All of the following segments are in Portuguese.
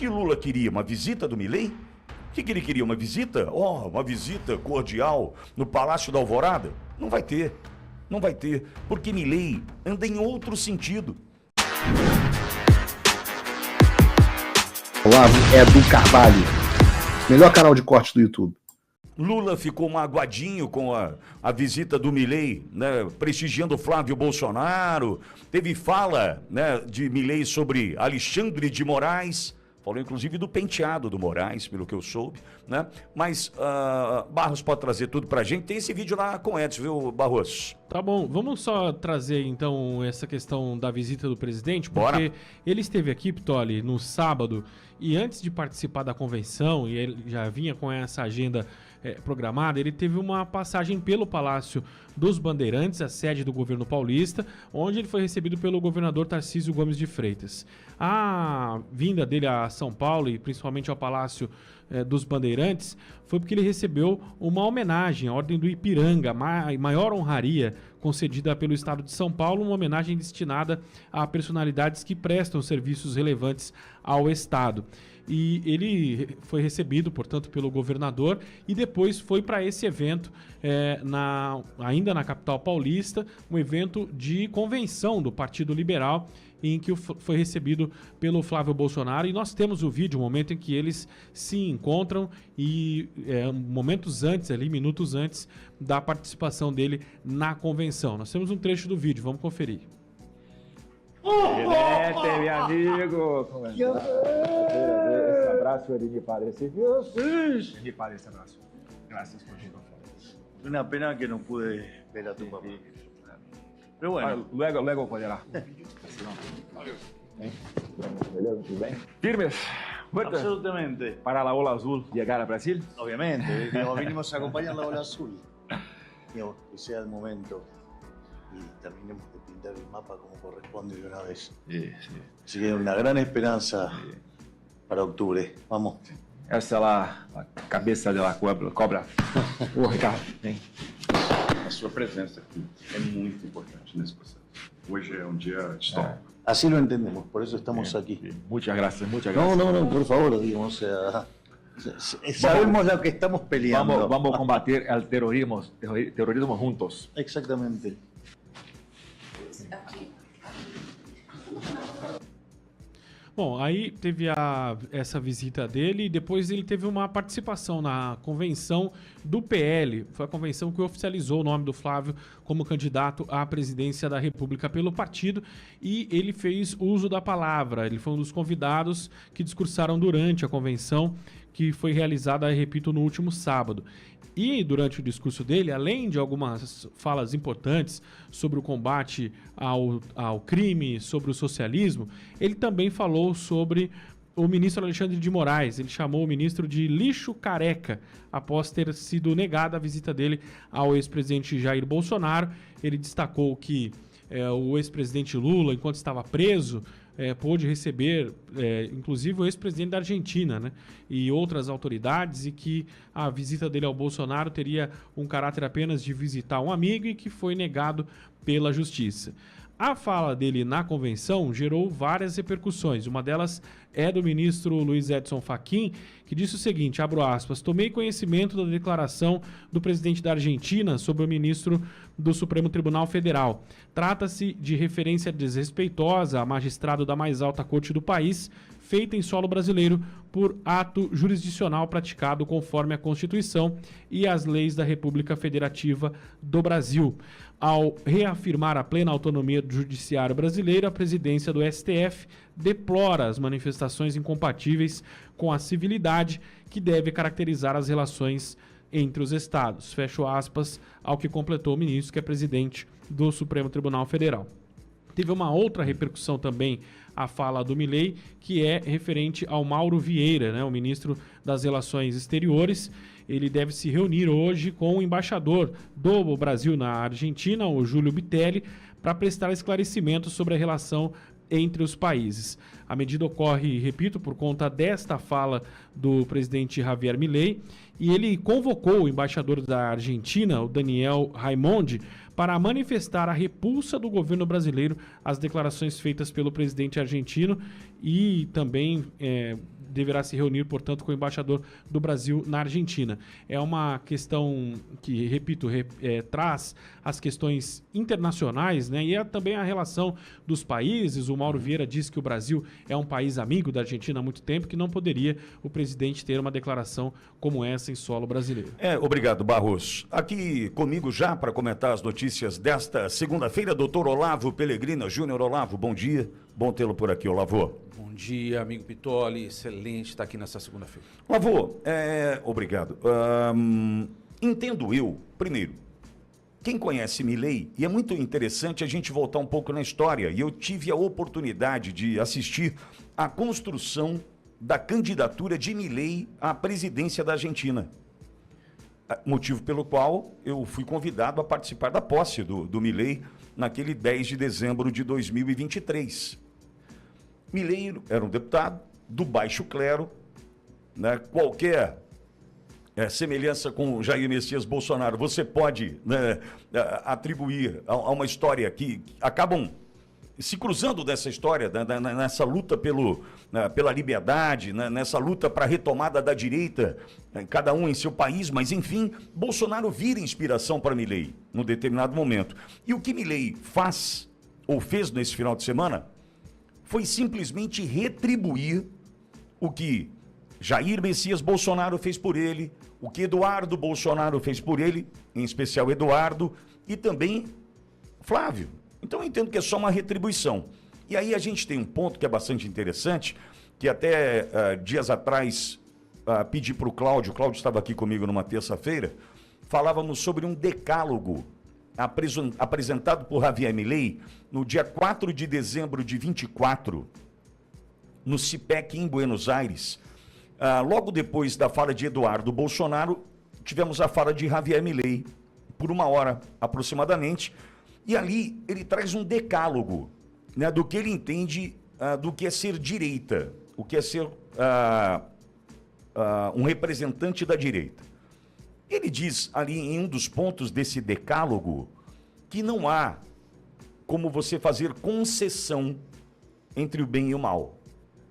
que Lula queria? Uma visita do Milei? O que ele queria? Uma visita? Uma visita cordial no Palácio da Alvorada? Não vai ter. Não vai ter. Porque Milei anda em outro sentido. Olavo Edu Carvalho. Melhor canal de corte do YouTube. Lula ficou magoadinho com a visita do Milei, né, prestigiando Flávio Bolsonaro. Teve fala, né, de Milei sobre Alexandre de Moraes. Falou inclusive do penteado do Moraes, pelo que eu soube, né? Mas Barros pode trazer tudo pra gente. Tem esse vídeo lá com o Edson, viu, Barros? Tá bom, vamos só trazer então essa questão da visita do presidente, porque ele esteve aqui, Pitoli, no sábado, e antes de participar da convenção, e ele já vinha com essa agenda programada, ele teve uma passagem pelo Palácio dos Bandeirantes, a sede do governo paulista, onde ele foi recebido pelo governador Tarcísio Gomes de Freitas. A vinda dele a São Paulo e principalmente ao Palácio dos Bandeirantes foi porque ele recebeu uma homenagem à Ordem do Ipiranga, a maior honraria concedida pelo Estado de São Paulo, uma homenagem destinada a personalidades que prestam serviços relevantes ao Estado. E ele foi recebido, portanto, pelo governador e depois foi para esse evento, ainda na capital paulista, um evento de convenção do Partido Liberal, em que foi recebido pelo Flávio Bolsonaro. E nós temos o vídeo, o momento em que eles se encontram e momentos antes, ali, minutos antes da participação dele na convenção. Nós temos um trecho do vídeo, vamos conferir. Excelente, meu amigo. Como é? Esse abraço ele me parece. Me parece abraço. Gracias por tu favor. Una pena que no pude ver a tu papá. Pero bueno. Luego poderá. Beleza, tudo bem? Firmes. Fuerte. Absolutamente. Para la ola azul llegar a Brasil. Obviamente. Vinimos a acompañar la ola azul. Digo, que sea el momento. Y terminemos de pintar el mapa como corresponde de una vez. Sí. Así que una gran esperanza para octubre. Vamos. Essa é a cabeça da cobra. Ô, Ricardo, vem. A sua presença aqui é muito importante nesse processo. Hoje é um dia histórico. Así lo entendemos, por eso estamos aquí. Muchas gracias. No, por favor, digamos, o sea, sabemos lo que estamos peleando. Vamos combater o terrorismo juntos. Exactamente. Bom, aí teve essa visita dele e depois ele teve uma participação na convenção do PL. Foi a convenção que oficializou o nome do Flávio como candidato à presidência da República pelo partido e ele fez uso da palavra. Ele foi um dos convidados que discursaram durante a convenção que foi realizada, repito, no último sábado. E durante o discurso dele, além de algumas falas importantes sobre o combate ao crime, sobre o socialismo, ele também falou sobre o ministro Alexandre de Moraes. Ele chamou o ministro de lixo careca após ter sido negada a visita dele ao ex-presidente Jair Bolsonaro. Ele destacou que o ex-presidente Lula, enquanto estava preso, pôde receber, inclusive, o ex-presidente da Argentina, né, e outras autoridades, e que a visita dele ao Bolsonaro teria um caráter apenas de visitar um amigo e que foi negado pela justiça. A fala dele na convenção gerou várias repercussões. Uma delas é do ministro Luiz Edson Fachin, que disse o seguinte, abro aspas, tomei conhecimento da declaração do presidente da Argentina sobre o ministro do Supremo Tribunal Federal. Trata-se de referência desrespeitosa a magistrado da mais alta corte do país, feita em solo brasileiro por ato jurisdicional praticado conforme a Constituição e as leis da República Federativa do Brasil. Ao reafirmar a plena autonomia do judiciário brasileiro, a presidência do STF deplora as manifestações incompatíveis com a civilidade que deve caracterizar as relações entre os estados. Fecho aspas ao que completou o ministro, que é presidente do Supremo Tribunal Federal. Teve uma outra repercussão também a fala do Milei, que é referente ao Mauro Vieira, né, o ministro das Relações Exteriores. Ele deve se reunir hoje com o embaixador do Brasil na Argentina, o Júlio Bitelli, para prestar esclarecimentos sobre a relação entre os países. A medida ocorre, repito, por conta desta fala do presidente Javier Milei, e ele convocou o embaixador da Argentina, o Daniel Raimondi, para manifestar a repulsa do governo brasileiro às declarações feitas pelo presidente argentino e também deverá se reunir, portanto, com o embaixador do Brasil na Argentina. É uma questão que, repito, traz as questões internacionais, né? E também a relação dos países. O Mauro Vieira disse que o Brasil é um país amigo da Argentina há muito tempo, que não poderia o presidente ter uma declaração como essa em solo brasileiro. Obrigado, Barros. Aqui comigo já para comentar as notícias desta segunda-feira, doutor Olavo Pellegrino Júnior. Olavo, bom dia. Bom tê-lo por aqui, Olavo. Bom dia, amigo Pitoli. Excelente estar aqui nessa segunda-feira. Olavo, obrigado. Entendo eu, primeiro, quem conhece Milei, e é muito interessante a gente voltar um pouco na história, e eu tive a oportunidade de assistir à construção da candidatura de Milei à presidência da Argentina. Motivo pelo qual eu fui convidado a participar da posse do Milei naquele 10 de dezembro de 2023. Milei era um deputado do baixo clero, né? Qualquer semelhança com Jair Messias Bolsonaro, você pode, né, atribuir a uma história que acabam se cruzando dessa história, nessa luta pela liberdade, nessa luta para a retomada da direita, cada um em seu país, mas enfim, Bolsonaro vira inspiração para Milei num determinado momento. E o que Milei faz, ou fez nesse final de semana, foi simplesmente retribuir o que Jair Messias Bolsonaro fez por ele, o que Eduardo Bolsonaro fez por ele, em especial Eduardo, e também Flávio. Então eu entendo que é só uma retribuição. E aí a gente tem um ponto que é bastante interessante, que até dias atrás pedi para o Cláudio estava aqui comigo numa terça-feira, falávamos sobre um decálogo apresentado por Javier Milei no dia 4 de dezembro de 24, no CIPEC em Buenos Aires. Logo depois da fala de Eduardo Bolsonaro, tivemos a fala de Javier Milei, por 1 hora aproximadamente, e ali ele traz um decálogo, né, do que ele entende do que é ser direita, o que é ser um representante da direita. Ele diz ali em um dos pontos desse decálogo que não há como você fazer concessão entre o bem e o mal.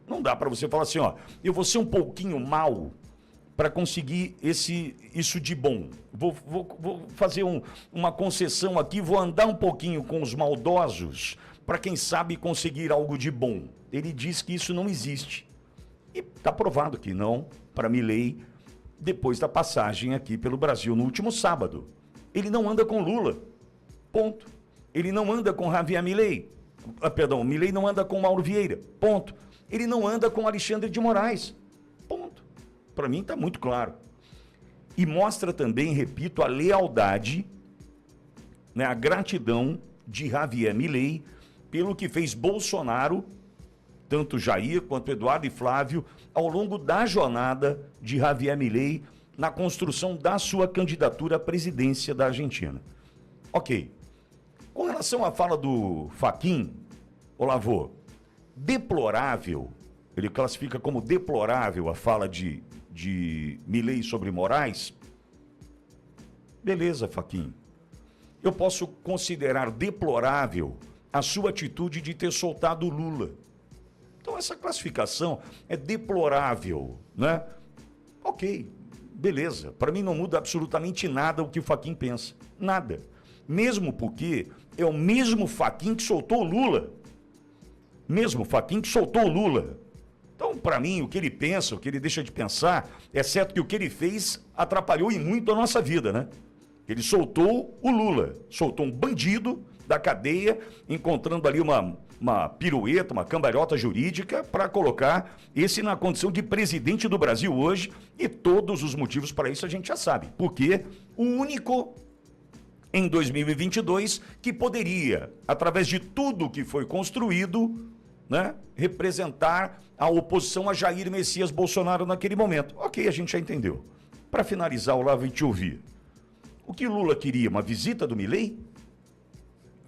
Não dá para você falar assim, ó, eu vou ser um pouquinho mal para conseguir isso de bom. Vou fazer uma concessão aqui, vou andar um pouquinho com os maldosos para, quem sabe, conseguir algo de bom. Ele diz que isso não existe. E está provado que não, para Milei, depois da passagem aqui pelo Brasil no último sábado. Ele não anda com Lula. Ponto. Ele não anda com Javier Milei. Milei não anda com Mauro Vieira. Ponto. Ele não anda com Alexandre de Moraes. Ponto. Para mim está muito claro. E mostra também, repito, a lealdade, né, a gratidão de Javier Milei pelo que fez Bolsonaro, tanto Jair quanto Eduardo e Flávio, ao longo da jornada de Javier Milei na construção da sua candidatura à presidência da Argentina. Ok. Com relação à fala do Fachin, Olavo, deplorável, ele classifica como deplorável a fala de Milei sobre Moraes. Beleza, Fachin. Eu posso considerar deplorável a sua atitude de ter soltado o Lula. Então essa classificação é deplorável, né? Ok, beleza. Para mim não muda absolutamente nada o que o Fachin pensa. Nada. Mesmo porque é o mesmo Fachin que soltou o Lula. Mesmo Fachin que soltou o Lula. Então, para mim, o que ele pensa, o que ele deixa de pensar, é certo que o que ele fez atrapalhou e muito a nossa vida, né? Ele soltou o Lula, soltou um bandido da cadeia, encontrando ali uma pirueta, uma cambalhota jurídica para colocar esse na condição de presidente do Brasil hoje, e todos os motivos para isso a gente já sabe. Porque o único em 2022 que poderia, através de tudo que foi construído, né, representar a oposição a Jair Messias Bolsonaro naquele momento. Ok, a gente já entendeu. Para finalizar, Olavo, e te ouvir. O que Lula queria? Uma visita do Milei?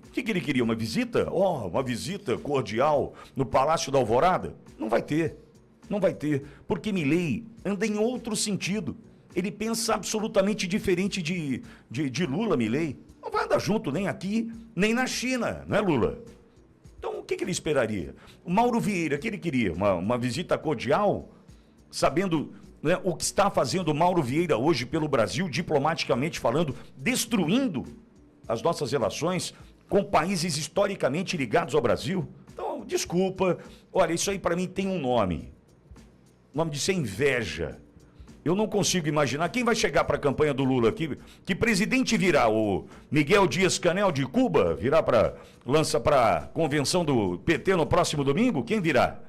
O que ele queria? Uma visita? Uma visita cordial no Palácio da Alvorada? Não vai ter. Não vai ter. Porque Milei anda em outro sentido. Ele pensa absolutamente diferente de Lula, Milei. Não vai andar junto nem aqui, nem na China, não é, Lula? Então, o que ele esperaria? O Mauro Vieira, que ele queria? Uma visita cordial? sabendo, né, o que está fazendo o Mauro Vieira hoje pelo Brasil, diplomaticamente falando, destruindo as nossas relações com países historicamente ligados ao Brasil. Então, desculpa, olha, isso aí para mim tem um nome. O nome disso é inveja. Eu não consigo imaginar quem vai chegar para a campanha do Lula aqui. Que presidente virá? O Miguel Dias-Canel de Cuba virá lança para a convenção do PT no próximo domingo? Quem virá?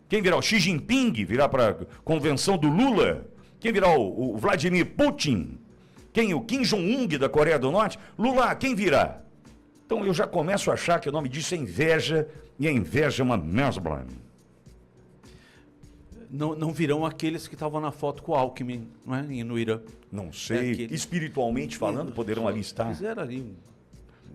Quem virá? O Xi Jinping virá para a convenção do Lula? Quem virá? O Vladimir Putin? Quem? O Kim Jong-un da Coreia do Norte? Lula, quem virá? Então eu já começo a achar que o nome disso é inveja, e a inveja é uma merda. Não virão aqueles que estavam na foto com o Alckmin, não é? No Irã. Não sei, espiritualmente falando, poderão ali estar. Fizeram ali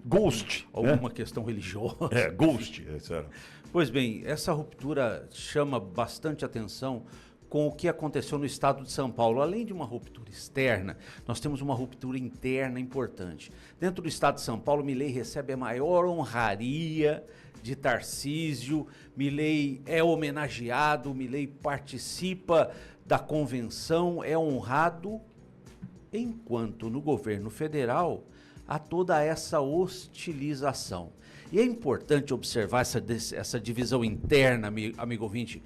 Ghost. alguma questão religiosa. Ghost. Sério. Pois bem, essa ruptura chama bastante atenção com o que aconteceu no estado de São Paulo. Além de uma ruptura externa, nós temos uma ruptura interna importante. Dentro do estado de São Paulo, Milei recebe a maior honraria de Tarcísio, Milei é homenageado, Milei participa da convenção, é honrado, enquanto no governo federal há toda essa hostilização. E é importante observar essa divisão interna, amigo ouvinte,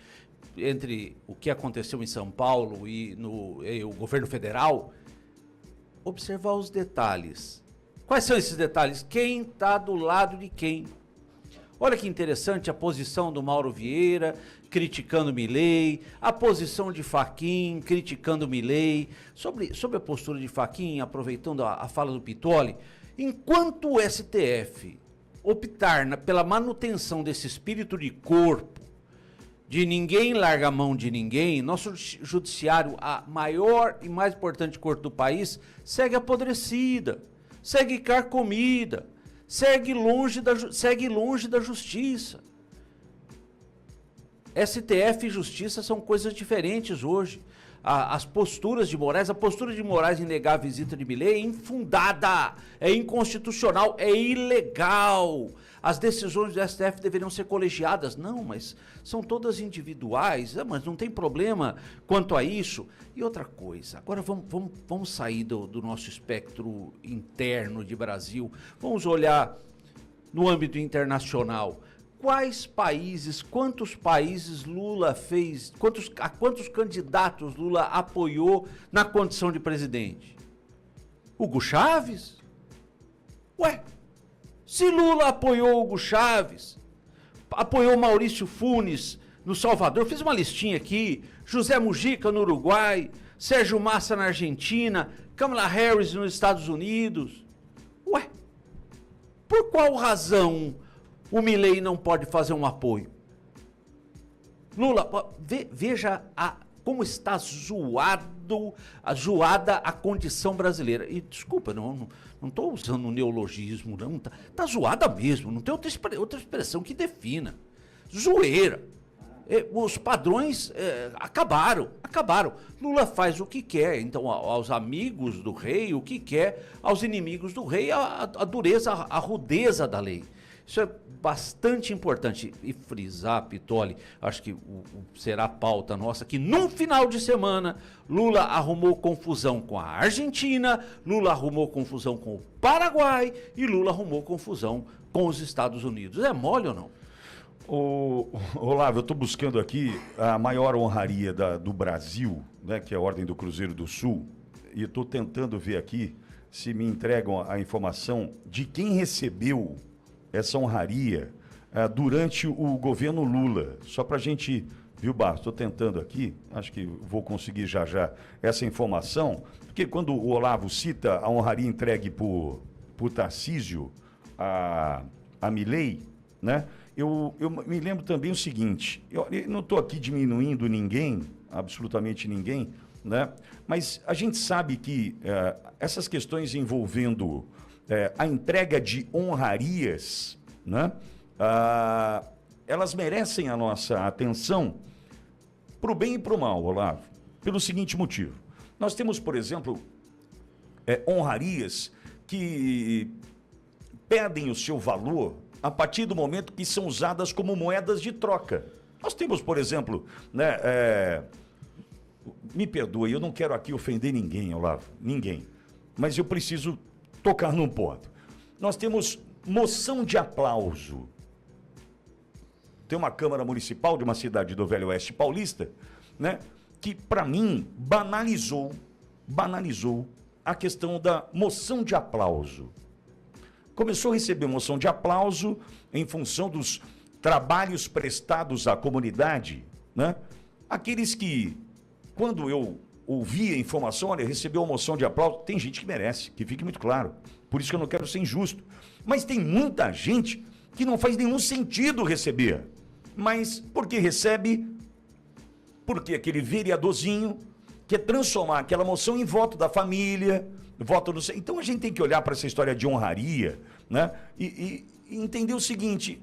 entre o que aconteceu em São Paulo e o governo federal, observar os detalhes. Quais são esses detalhes? Quem está do lado de quem? Olha que interessante a posição do Mauro Vieira, criticando Milei, a posição de Fachin, criticando Milei. Sobre a postura de Fachin, aproveitando a fala do Pittoli, enquanto o STF optar pela manutenção desse espírito de corpo, de ninguém larga a mão de ninguém, nosso judiciário, a maior e mais importante corte do país, segue apodrecida, segue carcomida, segue longe da justiça. STF e justiça são coisas diferentes hoje. As posturas de Moraes, a postura de Moraes em negar a visita de Milei é infundada, é inconstitucional, é ilegal. As decisões do STF deveriam ser colegiadas. Não, mas são todas individuais, mas não tem problema quanto a isso. E outra coisa, agora vamos sair do nosso espectro interno de Brasil, vamos olhar no âmbito internacional. Quantos países Lula fez, quantos candidatos Lula apoiou na condição de presidente? Hugo Chávez? Ué, se Lula apoiou Hugo Chávez, apoiou Maurício Funes no Salvador, fiz uma listinha aqui, José Mujica no Uruguai, Sérgio Massa na Argentina, Kamala Harris nos Estados Unidos. Ué, por qual razão o Milei não pode fazer um apoio? Lula, veja como está zoada a condição brasileira. E desculpa, não estou usando um neologismo, não. Tá zoada mesmo, não tem outra expressão que defina. Zoeira. Os padrões acabaram. Lula faz o que quer, então aos amigos do rei o que quer, aos inimigos do rei a dureza, a rudeza da lei. Isso é bastante importante. E frisar, Pittoli, acho que será pauta nossa, que num final de semana, Lula arrumou confusão com a Argentina, Lula arrumou confusão com o Paraguai e Lula arrumou confusão com os Estados Unidos. É mole ou não? Olavo, eu estou buscando aqui a maior honraria do Brasil, né, que é a Ordem do Cruzeiro do Sul, e estou tentando ver aqui se me entregam a informação de quem recebeu essa honraria durante o governo Lula. Só para a gente, viu, Barros? Estou tentando aqui, acho que vou conseguir já essa informação, porque quando o Olavo cita a honraria entregue por Tarcísio a Milei, né? Eu me lembro também o seguinte, eu não estou aqui diminuindo ninguém, absolutamente ninguém, né? Mas a gente sabe que essas questões envolvendo a entrega de honrarias, né? Elas merecem a nossa atenção para o bem e para o mal, Olavo, pelo seguinte motivo. Nós temos, por exemplo, honrarias que perdem o seu valor a partir do momento que são usadas como moedas de troca. Nós temos, por exemplo, né, me perdoe, eu não quero aqui ofender ninguém, Olavo, ninguém. Mas eu preciso tocar num ponto. Nós temos moção de aplauso. Tem uma Câmara Municipal de uma cidade do Velho Oeste Paulista, né, que, para mim, banalizou a questão da moção de aplauso. Começou a receber moção de aplauso em função dos trabalhos prestados à comunidade, né? Aqueles que, quando eu ouvi a informação, olha, recebeu uma moção de aplauso, tem gente que merece, que fique muito claro. Por isso que eu não quero ser injusto. Mas tem muita gente que não faz nenhum sentido receber. Mas porque recebe, porque aquele vereadorzinho quer transformar aquela moção em voto da família, voto do... Então a gente tem que olhar para essa história de honraria, né? E entender o seguinte,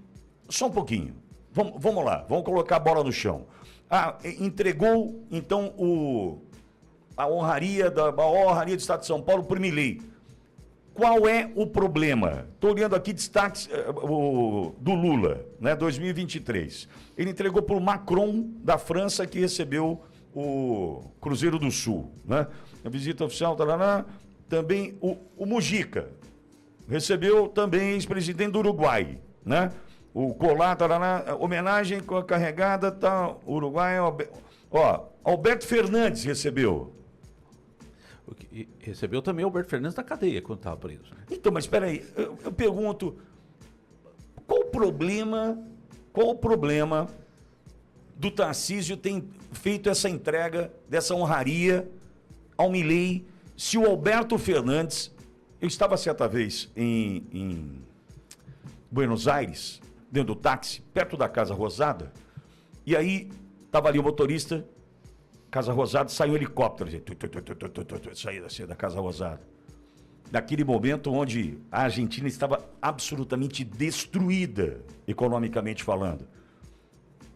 só um pouquinho. Vamos lá, vamos colocar a bola no chão. Entregou, então, a honraria do Estado de São Paulo para o Milei. Qual é o problema? Estou olhando aqui destaques do Lula, né, 2023. Ele entregou para o Macron, da França, que recebeu o Cruzeiro do Sul, né? A visita oficial, tarará, também o Mujica, recebeu também ex-presidente do Uruguai, né? O colar, tarará, homenagem carregada, tá, Uruguai, Alberto Fernandes recebeu. Recebeu também o Alberto Fernandes da cadeia quando estava preso. Né? Então, mas espera aí, eu pergunto, qual o problema do Tarcísio ter feito essa entrega dessa honraria ao Milei, se o Alberto Fernandes, eu estava certa vez em Buenos Aires, dentro do táxi, perto da Casa Rosada, e aí estava ali o motorista, Casa Rosada, saiu um helicóptero, saiu assim da Casa Rosada. Naquele momento onde a Argentina estava absolutamente destruída, economicamente falando.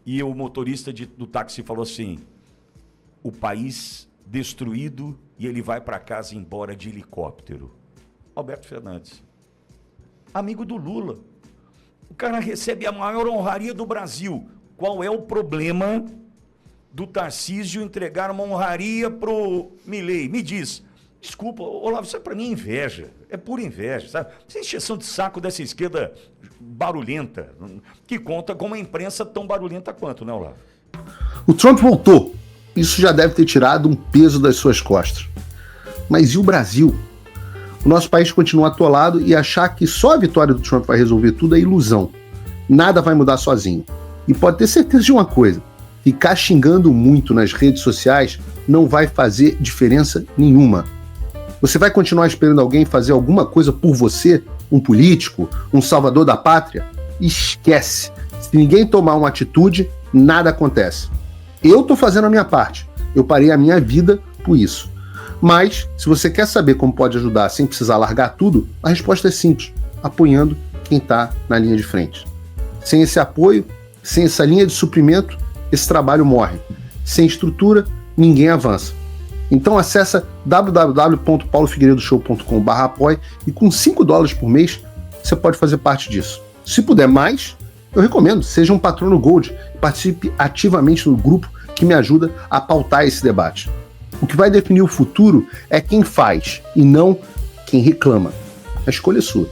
E o motorista do táxi falou assim, o país destruído e ele vai para casa embora de helicóptero. Alberto Fernandes, amigo do Lula. O cara recebe a maior honraria do Brasil. Qual é o problema do Tarcísio entregar uma honraria pro Milei? Me diz. Desculpa, Olavo, isso é para mim inveja. É pura inveja, sabe? Isso é encheção de saco dessa esquerda barulhenta, que conta com uma imprensa tão barulhenta quanto, né, Olavo? O Trump voltou. Isso já deve ter tirado um peso das suas costas. Mas e o Brasil? O nosso país continua atolado e achar que só a vitória do Trump vai resolver tudo é ilusão. Nada vai mudar sozinho. E pode ter certeza de uma coisa, ficar xingando muito nas redes sociais não vai fazer diferença nenhuma. Você vai continuar esperando alguém fazer alguma coisa por você, um político, um salvador da pátria? Esquece. Se ninguém tomar uma atitude, nada acontece. Eu tô fazendo a minha parte. Eu parei a minha vida por isso. Mas, se você quer saber como pode ajudar sem precisar largar tudo, a resposta é simples, apoiando quem está na linha de frente. Sem esse apoio, sem essa linha de suprimento, esse trabalho morre. Sem estrutura, ninguém avança. Então acessa www.paulofigueiredoshow.com/apoie e com $5 por mês você pode fazer parte disso. Se puder mais, eu recomendo, seja um patrono Gold e participe ativamente no grupo que me ajuda a pautar esse debate. O que vai definir o futuro é quem faz e não quem reclama. A escolha é sua.